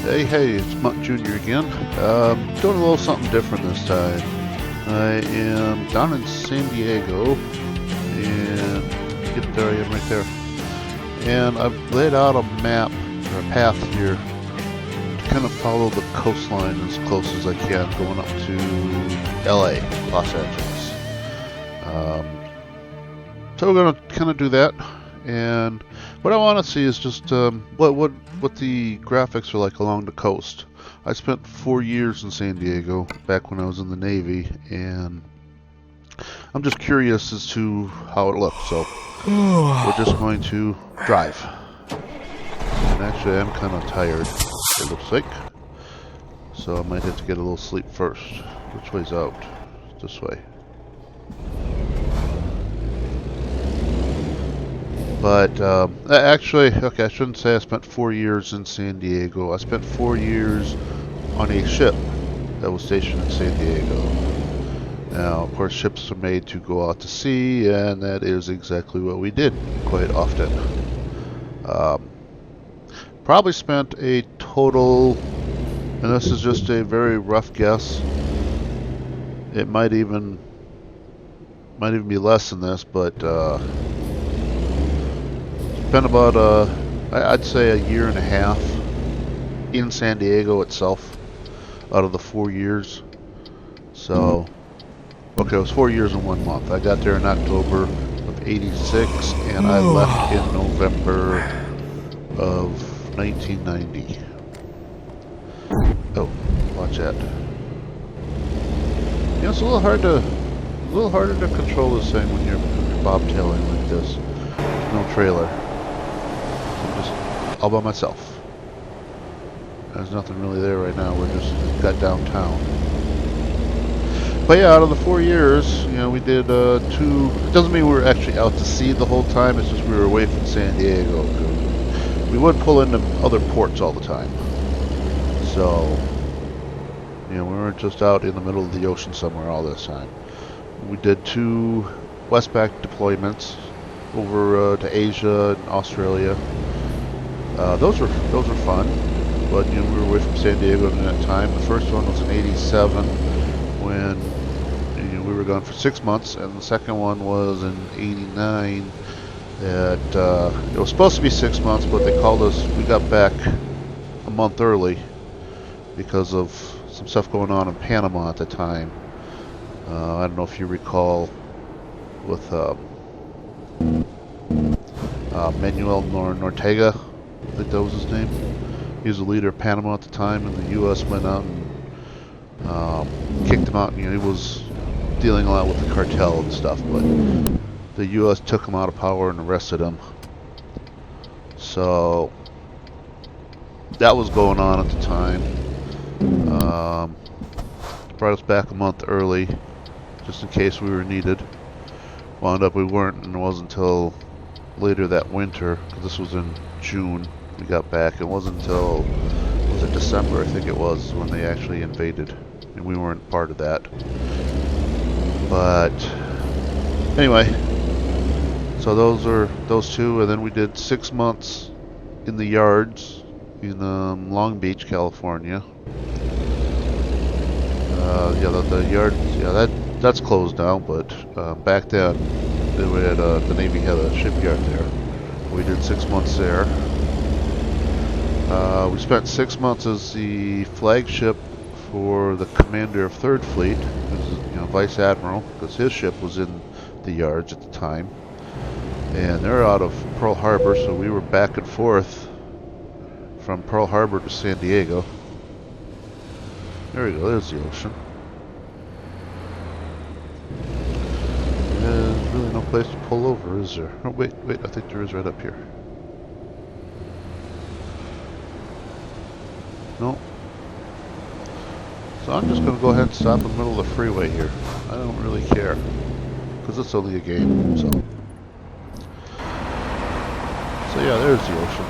Hey, it's Mutt Jr. again. Doing a little something different this time. I am down in San Diego, and there I am right there. And I've laid out a map, or a path here, to kind of follow the coastline as close as I can, going up to LA, Los Angeles. So we're going to kind of do that, and what I want to see is just what the graphics are like along the coast. I spent 4 years in San Diego back when I was in the Navy, and I'm just curious as to how it looks. So we're just going to drive. And actually, I'm kind of tired, it looks like. So I might have to get a little sleep first. Which way's out? This way. But actually, okay, I shouldn't say I spent 4 years in San Diego. I spent 4 years on a ship that was stationed in San Diego. Now, of course, ships are made to go out to sea, and that is exactly what we did quite often. Probably spent a total, and this is just a very rough guess, it might even be less than this, but spent about I'd say a year and a half in San Diego itself out of the 4 years. So, okay, it was 4 years and 1 month. I got there in October of '86, and I left in November of 1990. Oh, watch that. You know, it's a little harder to control this thing when you're bobtailing like this. No trailer. I'm just all by myself. There's nothing really there right now. We're just got downtown. But yeah, out of the 4 years, you know, we did 2. It doesn't mean we were actually out to sea the whole time. It's just we were away from San Diego. We would pull into other ports all the time. So, you know, we weren't just out in the middle of the ocean somewhere all this time. We did 2 Westpac deployments over to Asia and Australia. Those were fun, but you know, we were away from San Diego at that time. The first one was in '87 when you know, we were gone for 6 months, and the second one was in '89. It was supposed to be 6 months, but they called us. We got back a month early because of some stuff going on in Panama at the time. I don't know if you recall with Manuel Nortega, I think that was his name. He was the leader of Panama at the time, and the U.S. went out and kicked him out. You know, he was dealing a lot with the cartel and stuff, but the U.S. took him out of power and arrested him. So that was going on at the time. Brought us back a month early, just in case we were needed. Wound up we weren't, and it wasn't until later that winter, because this was in June, we got back. It wasn't until, was it December, I think it was, when they actually invaded, and we weren't part of that. But anyway, so those are those 2, and then we did 6 months in the yards in Long Beach, California. Yeah, the yard, yeah, that's closed now, but back then we had the Navy had a shipyard there. We did 6 months there. We spent 6 months as the flagship for the commander of 3rd Fleet, who's, you know, Vice Admiral, because his ship was in the yards at the time. And they're out of Pearl Harbor, so we were back and forth from Pearl Harbor to San Diego. There we go, there's the ocean. There's really no place to pull over, is there? Oh, wait, I think there is right up here. No. So I'm just going to go ahead and stop in the middle of the freeway here. I don't really care, because it's only a game, so. So yeah, there's the ocean.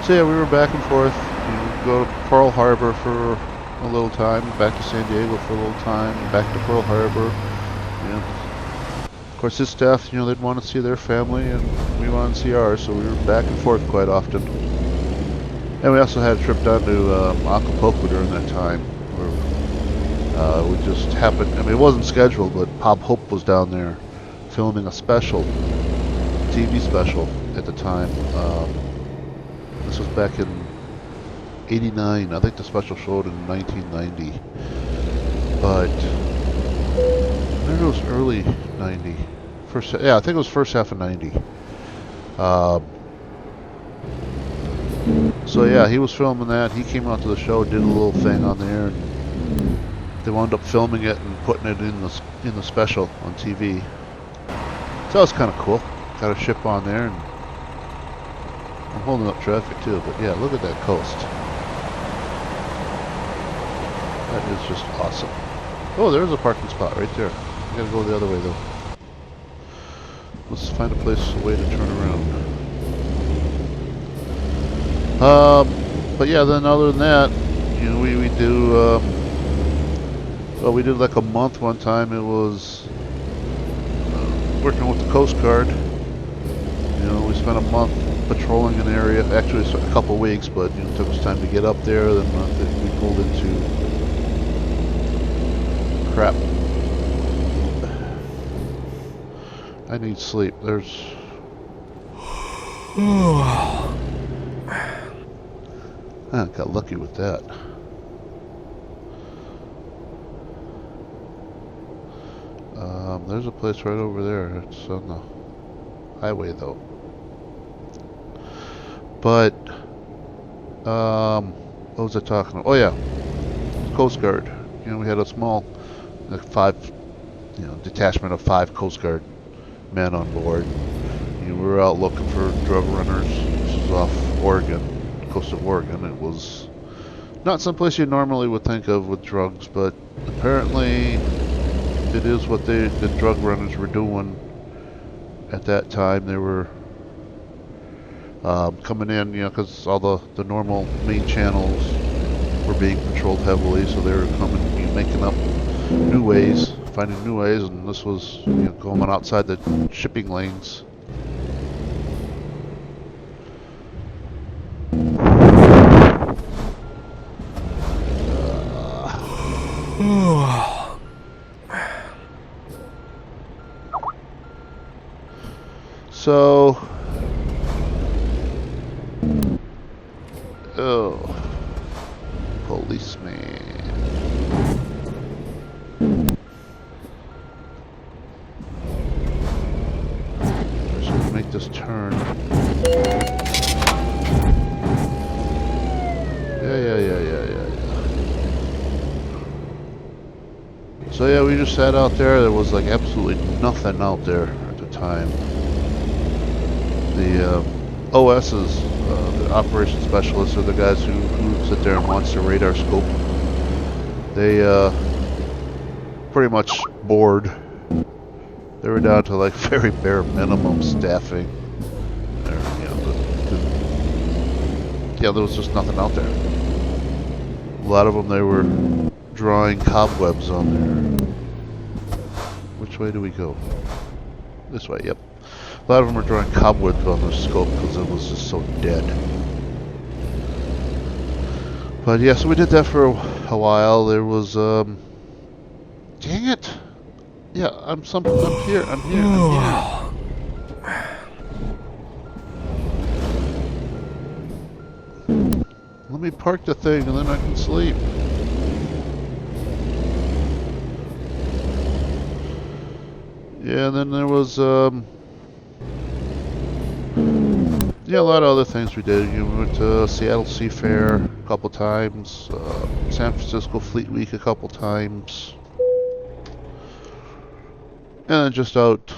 So yeah, we were back and forth. We would go to Pearl Harbor for a little time, back to San Diego for a little time, back to Pearl Harbor. You know, Of course, his staff, they'd want to see their family, and we wanted to see ours, so we were back and forth quite often. And we also had a trip down to Acapulco during that time, where we just happened. I mean, it wasn't scheduled, but Bob Hope was down there filming a special, TV special at the time. This was back in '89. I think the special showed in 1990, but maybe it was early '90. I think it was first half of '90. So yeah, he was filming that. He came out to the show, did a little thing on there, and they wound up filming it and putting it in the special on TV. So that was kind of cool. Got a ship on there, and I'm holding up traffic too. But yeah, look at that coast. That is just awesome. Oh, there's a parking spot right there. I gotta go the other way though. Let's find a way to turn around. But yeah, then other than that, we do. Well, we did like a month one time. It was working with the Coast Guard. We spent a month patrolling an area. Actually, it's a couple weeks, but it took us time to get up there. Then we pulled into crap. I need sleep. I got lucky with that. There's a place right over there. It's on the highway though. But what was I talking about? Oh yeah, Coast Guard. We had a small, detachment of 5 Coast Guard men on board. We were out looking for drug runners. This was off Oregon, coast of Oregon. It was not someplace you normally would think of with drugs, but apparently it is what the drug runners were doing at that time. They were coming in, because all the normal main channels were being patrolled heavily, so they were coming, making up new ways, finding new ways, and this was going outside the shipping lanes. So, policeman. Just gonna make this turn. Yeah. So yeah, we just sat out there. There was like absolutely nothing out there at the time. The OSs, the operations specialists, are the guys who sit there and watch the radar scope. They pretty much bored. They were down to like very bare minimum staffing. There was just nothing out there. A lot of them, they were drawing cobwebs on there. Which way do we go? This way, yep. A lot of them were drawing cobwebs on their scope because it was just so dead. But yeah, so we did that for a while. There was, dang it! Yeah, I'm here. Let me park the thing and then I can sleep. Yeah, and then there was, a lot of other things we did. We went to Seattle Seafair a couple times, San Francisco Fleet Week a couple times, and then just out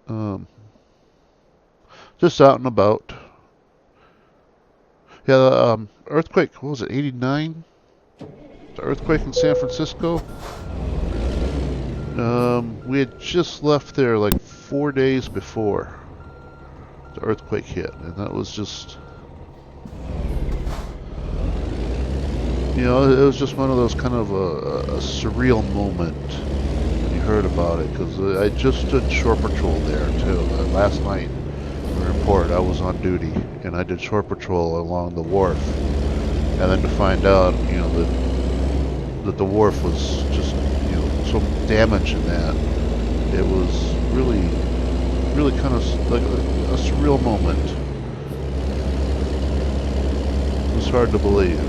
and about. Yeah, the earthquake, what was it, 89? The earthquake in San Francisco. We had just left there like 4 days before the earthquake hit, and that was just, it was just one of those kind of a surreal moment when you heard about it because I just did shore patrol there too. Last night we report I was on duty and I did shore patrol along the wharf, and then to find out, you know, that the wharf was just, you know, so damaged in that, it was really kind of like a surreal moment. It was hard to believe.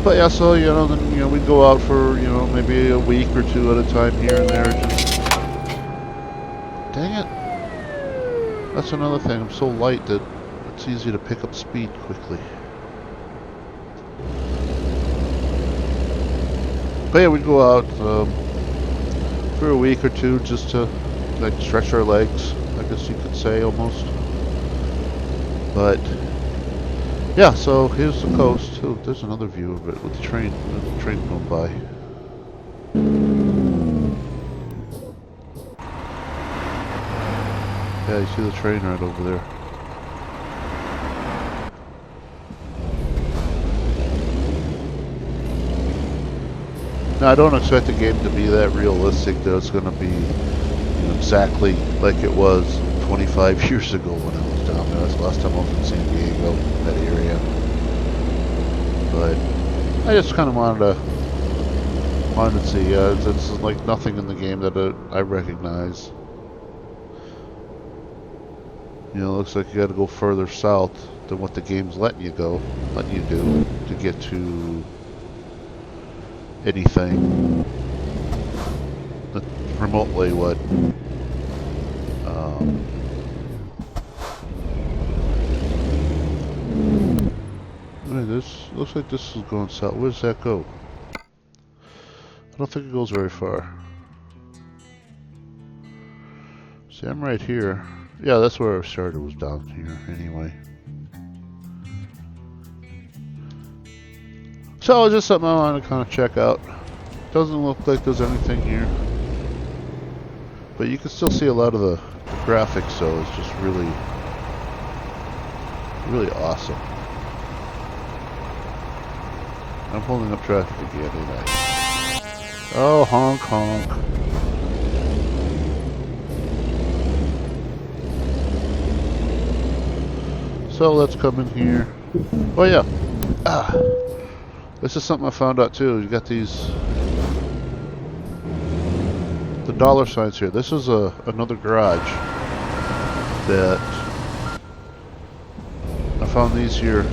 But yeah, so, you know, then, you know, we'd go out for, you know, maybe a week or two at a time here and there. Just, dang it. That's another thing. I'm so light that it's easy to pick up speed quickly. But yeah, we'd go out for a week or two just to, like, stretch our legs, I guess you could say, almost. But yeah, so here's the coast. Oh, there's another view of it with the train. There's a train going by. Yeah, you see the train right over there. Now, I don't expect the game to be that realistic that it's going to be, you know, exactly like it was 25 years ago when I was down there. That's the last time I was in San Diego, that area. But I just kind of wanted to see. It's like nothing in the game that I recognize. You know, it looks like you got to go further south than what the game's letting you do to get to anything that's remotely what. This looks like this is going south. Where does that go? I don't think it goes very far. See, I'm right here. Yeah, that's where I started, was down here anyway. So, just something I want to kind of check out. Doesn't look like there's anything here. But you can still see a lot of the graphics, so it's just really awesome. I'm holding up traffic again, ain't I? Oh, honk, honk. So let's come in here. Oh yeah. This is something I found out too. You got these, the dollar signs here. This is another garage that I found these here.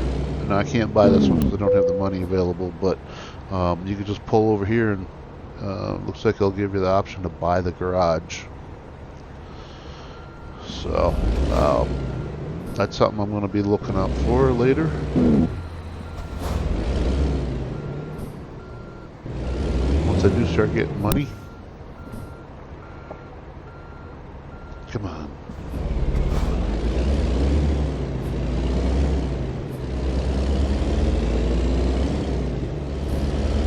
Now, I can't buy this one because I don't have the money available, but you can just pull over here and looks like they'll give you the option to buy the garage. So that's something I'm going to be looking out for later. Once I do start getting money. Come on.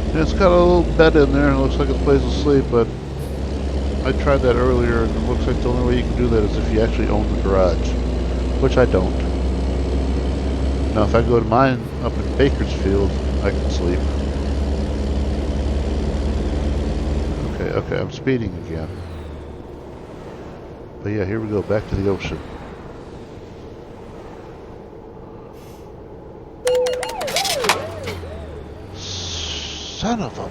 And it's got a little bed in there, and it looks like a place to sleep, but I tried that earlier, and it looks like the only way you can do that is if you actually own the garage, which I don't. Now, if I go to mine up in Bakersfield, I can sleep. Okay, I'm speeding again. But yeah, here we go, back to the ocean. Son of a...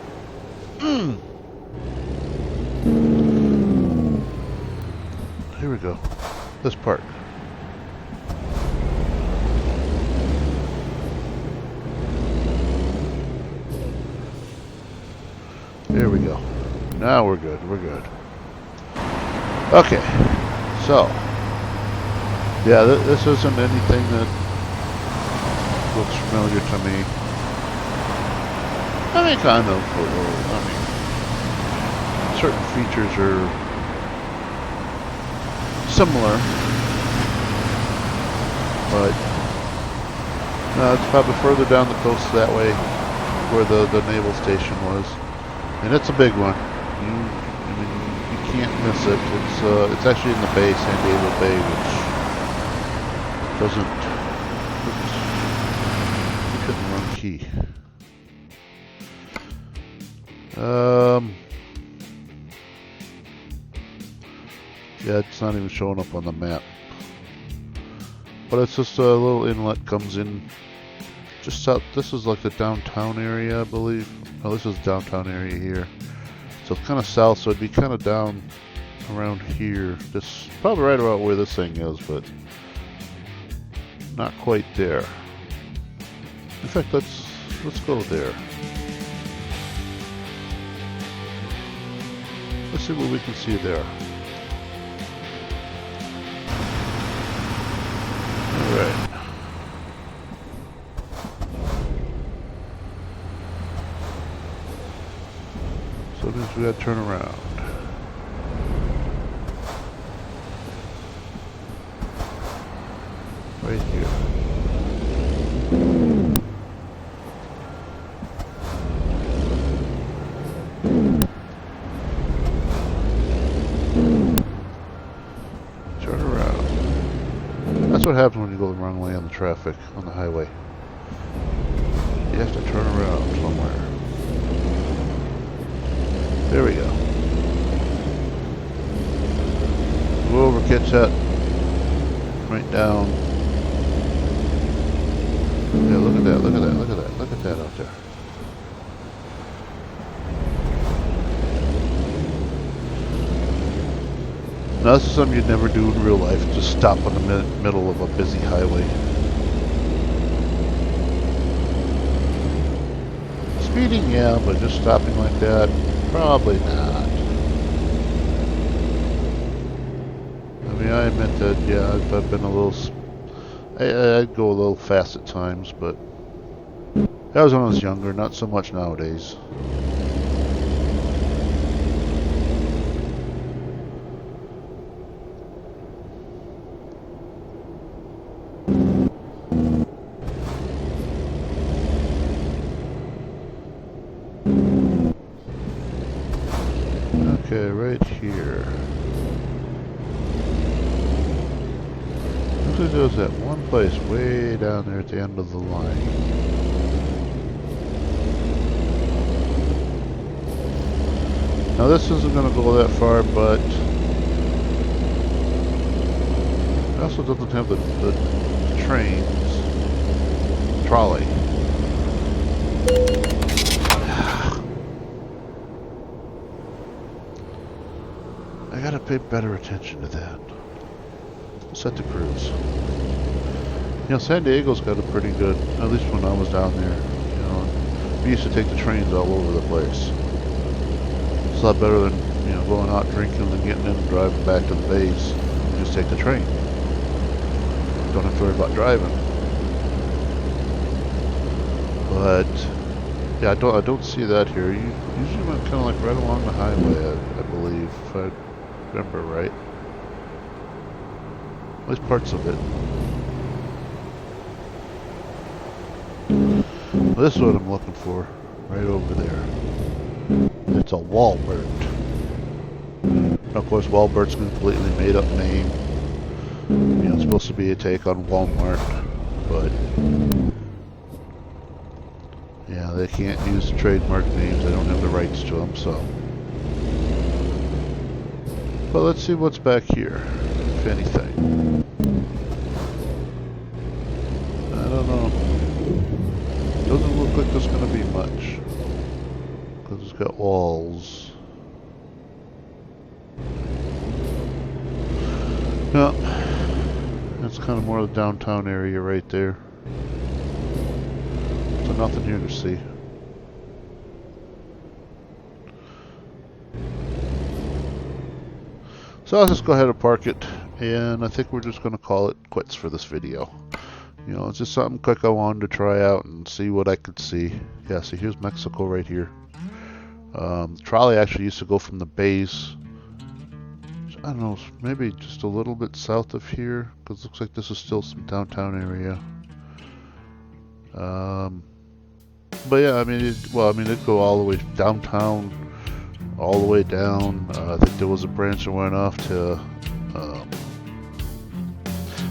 Here we go. This park. There we go. Now we're good. We're good. Okay. So. Yeah, this isn't anything that looks familiar to me. I mean, kind of. I mean, certain features are similar, but no, it's probably further down the coast that way, where the naval station was, and it's a big one. I mean, you can't miss it. It's actually in the bay, San Diego Bay, which doesn't. Oops, you couldn't run key. Yeah, it's not even showing up on the map. But it's just a little inlet comes in just south. This is like the downtown area, I believe. Oh, this is downtown area here. So it's kind of south, so it'd be kind of down around here. Just probably right about where this thing is, but not quite there. In fact, let's go there. Let's see what we can see there. Alright. So it means we gotta turn around. Right here. Turn around. That's what happens when you go the wrong way on the traffic, on the highway. You have to turn around somewhere. There we go. Go over, catch that. Right down. Yeah, look at that, look at that, look at that, look at that out there. Now this is something you'd never do in real life, just stop in the middle of a busy highway. Speeding, yeah, but just stopping like that, probably not. I mean, I admit that, yeah, I've been a little... I'd go a little fast at times, but that was when I was younger, not so much nowadays. Okay, right here. Looks like there's that one place way down there at the end of the line. Now this isn't going to go that far, but it also doesn't have the trains, trolley. I gotta pay better attention to that. Set the cruise. You know, San Diego's got a pretty good, at least when I was down there, you know, we used to take the trains all over the place. It's a lot better than, you know, going out drinking and getting in and driving back to the base. You just take the train. Don't have to worry about driving. But yeah, I don't see that here. You usually went kind of like right along the highway, I believe, if I remember right. At least parts of it. Well, this is what I'm looking for, right over there. It's a Walbert. Of course, Walbert's a completely made-up name. You know, it's supposed to be a take on Walmart, but yeah, they can't use the trademark names. They don't have the rights to them, so. But let's see what's back here, if anything. I don't know. Doesn't look like there's going to be much, because it's got walls. Yeah, that's kind of more of the downtown area right there. So nothing here to see. So I'll just go ahead and park it, and I think we're just going to call it quits for this video. You know, it's just something quick I wanted to try out and see what I could see. Yeah, see, here's Mexico right here. The trolley actually used to go from the base, I don't know, maybe just a little bit south of here, because it looks like this is still some downtown area. But yeah, I mean, it'd go all the way downtown, all the way down. I think there was a branch that went off to,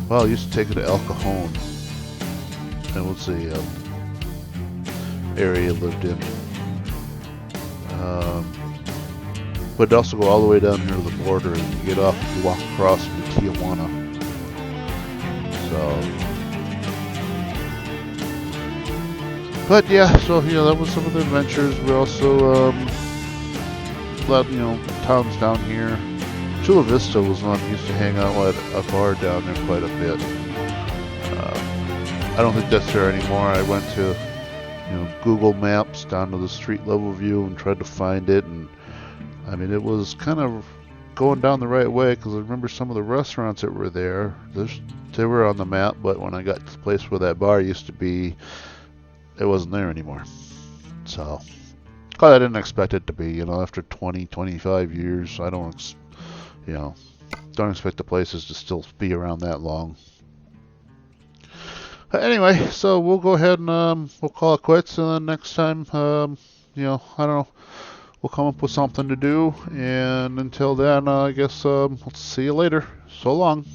well, I used to take it to El Cajon. That was the area I lived in. But it also go all the way down here to the border, and you get off, you walk across into Tijuana. So, but yeah, so that was some of the adventures. We also towns down here. Chula Vista was one I used to hang out at a bar down there quite a bit. I don't think that's there anymore. I went to Google Maps down to the street level view and tried to find it, and I mean, it was kind of going down the right way because I remember some of the restaurants that were there. They were on the map, but when I got to the place where that bar used to be, it wasn't there anymore. So, I didn't expect it to be. After 20, 25 years, I don't expect the places to still be around that long. Anyway, so we'll go ahead and we'll call it quits, and then next time, I don't know. We'll come up with something to do, and until then, I guess we'll see you later. So long.